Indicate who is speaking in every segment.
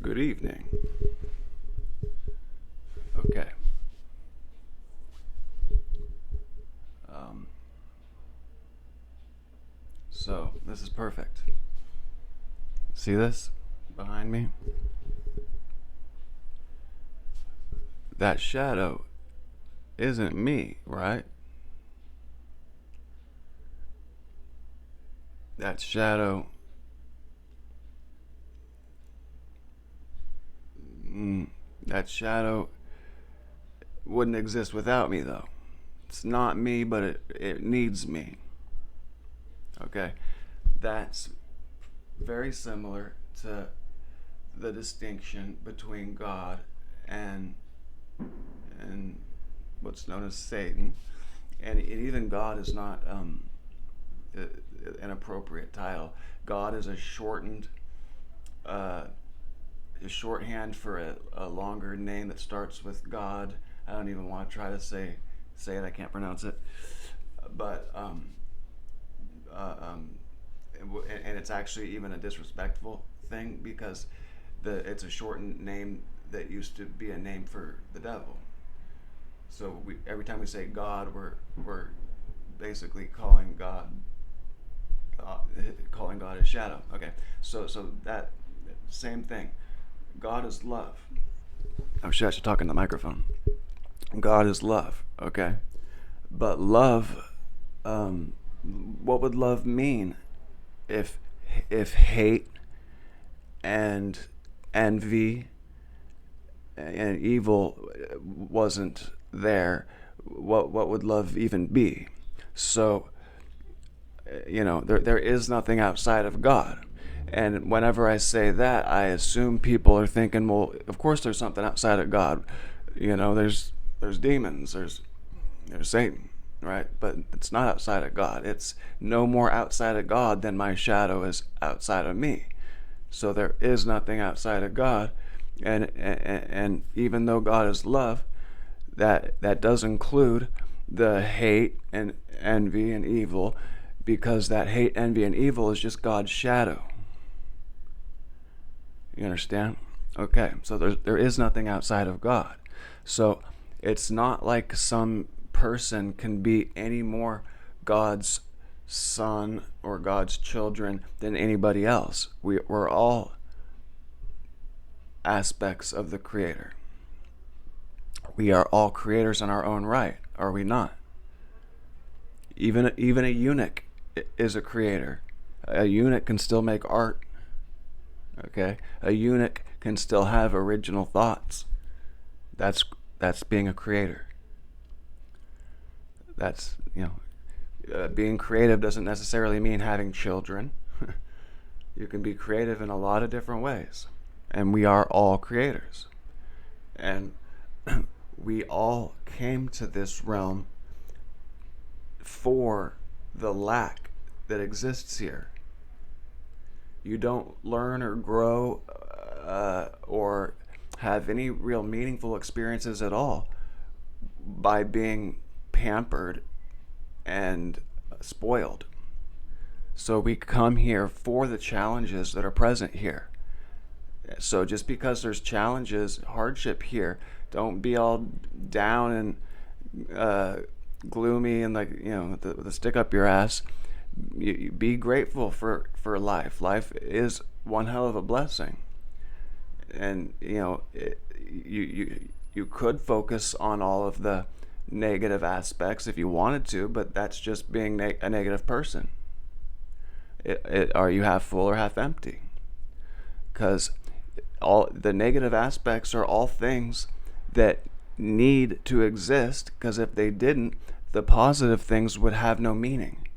Speaker 1: Good evening. Okay. Um, so, this is perfect. See this behind me? That shadow isn't me, right? That shadow. Mm, that shadow wouldn't exist without me, though. It's not me, but it needs me. Okay? That's very similar to the distinction between God and and what's known as Satan, and even God is not an appropriate title. God is a uh, shorthand for a longer name that starts with God. I don't even want to try to say it. I can't pronounce it, but uh, um, and it's actually even a disrespectful thing because it's a shortened name that used to be a name for the devil. So every time we say God, we're basically uh, calling God his shadow. Okay, so that same thing. God is love. Oh shit! I should talk in the microphone. God is love. Okay, but love. What would love mean if hate and envy and evil wasn't there? What would love even be? So there is nothing outside of God. And whenever I say that, I assume people are thinking, well, of course there's something outside of God. There's demons, there's Satan, right? But it's not outside of God. It's no more outside of God than my shadow is outside of me. So there is nothing outside of God. And even though God is love, that does include the hate and envy and evil, because that hate, envy, and evil is just God's shadow. You understand? Okay, so there is nothing outside of God. So it's not like some person can be any more God's son or God's children than anybody else. We're all aspects of the Creator. We are all creators in our own right, are we not? Even a eunuch is a creator. A eunuch can still make art. Okay, a eunuch can still have original thoughts. That's being a creator. That's being creative doesn't necessarily mean having children. You can be creative in a lot of different ways, and we are all creators. And we all came to this realm for the lack that exists here. You don't learn or grow or have any real meaningful experiences at all by being pampered and spoiled. So we come here for the challenges that are present here. So just because there's challenges, hardship here, don't be all down and gloomy and with a stick up your ass. You be grateful for life. Life is one hell of a blessing, and you could focus on all of the negative aspects if you wanted to, but that's just being a negative person. Are you half full or half empty? Because all the negative aspects are all things that need to exist, because if they didn't, the positive things would have no meaning.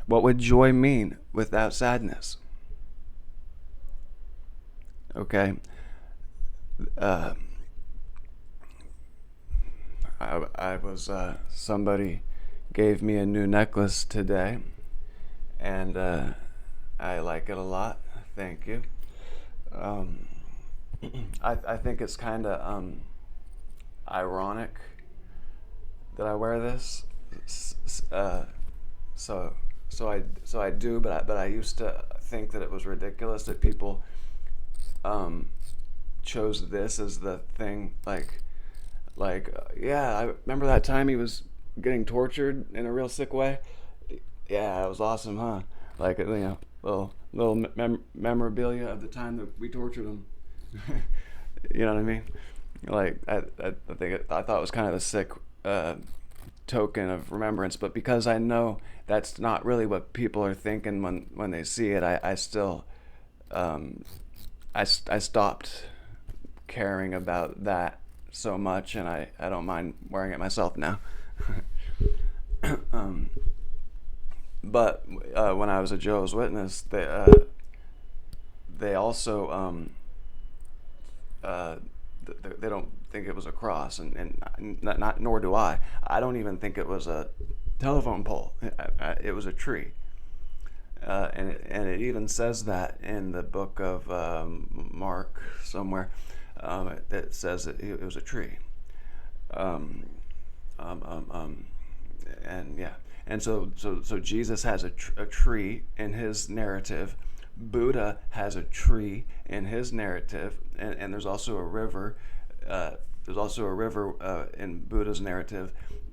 Speaker 1: What would joy mean without sadness? Okay. uh, I was somebody gave me a new necklace today, and I like it a lot. Thank you. um, I think it's kind of ironic that I wear this. So I do, but I used to think that it was ridiculous that people chose this as the thing. Yeah, I remember that time he was getting tortured in a real sick way. Yeah, it was awesome, huh? Little memorabilia of the time that we tortured him. You know what I mean? I thought it was kind of a sick token of remembrance, but because I know that's not really what people are thinking when they see it, I still I stopped caring about that so much, and I don't mind wearing it myself now. um, but when I was a Jehovah's Witness, they also uh, they don't think it was a cross, and not nor do I. I don't even think it was a telephone pole. It was a tree, and it even says that in the book of Mark somewhere. It says that it was a tree. Um, um, um, um, and yeah, and so Jesus has a tree in his narrative. Buddha has a tree in his narrative, and there's also a river. There's also a river in Buddha's narrative,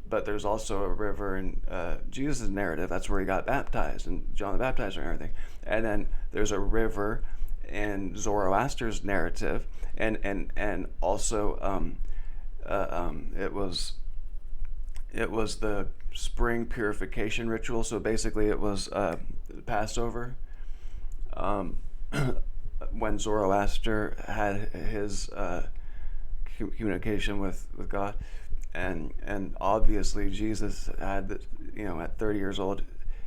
Speaker 1: but there's also a river in Jesus' narrative. That's where he got baptized, and John the Baptizer and everything. And then there's a river in Zoroaster's narrative, and also it was the spring purification ritual. So basically, it was Passover. Um, when Zoroaster had his communication with God, and obviously Jesus had at 30 years old,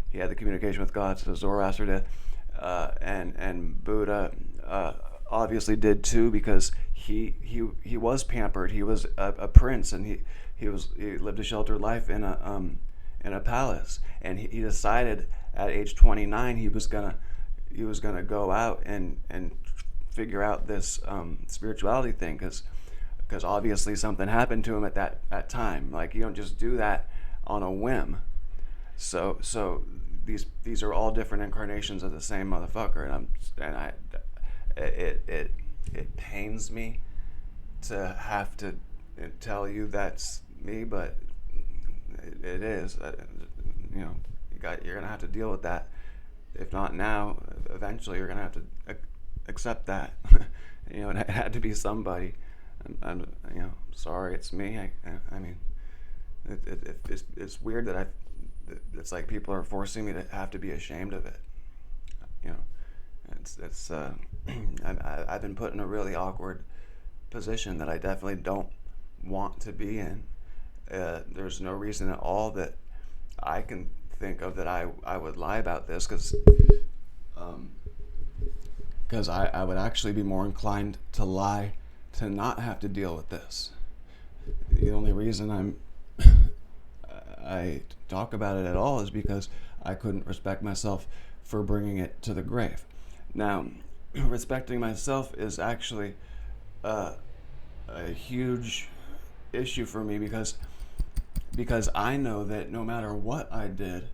Speaker 1: he had the communication with God. So Zoroaster did, and Buddha obviously did too, because he was pampered. He was a prince, and he lived a sheltered life in a palace, and he decided at age 29 he was gonna go out and figure out this spirituality thing, because obviously something happened to him at that time. Like, you don't just do that on a whim. So these are all different incarnations of the same motherfucker, and it pains me to have to tell you that's me, but it is. You're gonna have to deal with that. If not now, eventually you're gonna have to accept that. It had to be somebody. I'm sorry, it's me. I mean, it's weird that it's like people are forcing me to have to be ashamed of it. You know, it's I've been put in a really awkward position that I definitely don't want to be in. There's no reason at all that I can think of that I would lie about this, because I would actually be more inclined to lie to not have to deal with this. The only reason I talk about it at all is because I couldn't respect myself for bringing it to the grave. Now, respecting myself is actually a huge issue for me, because I know that no matter what I did,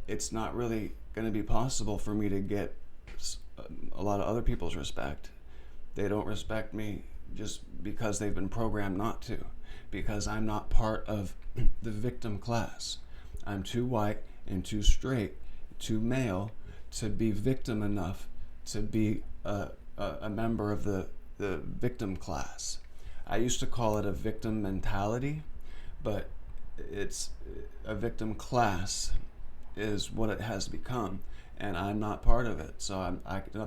Speaker 1: it's not really going to be possible for me to get a lot of other people's respect. They don't respect me just because they've been programmed not to, because I'm not part of the victim class. I'm too white and too straight, too male to be victim enough to be a member of the victim class. I used to call it a victim mentality, but it's a victim class is what it has become, and I'm not part of it. So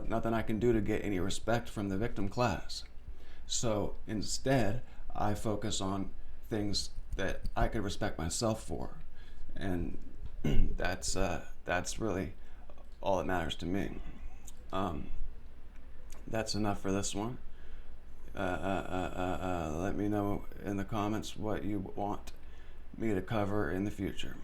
Speaker 1: nothing I can do to get any respect from the victim class. So instead, I focus on things that I could respect myself for, and that's really all that matters to me. That's enough for this one. Let me know in the comments what you want me to cover in the future.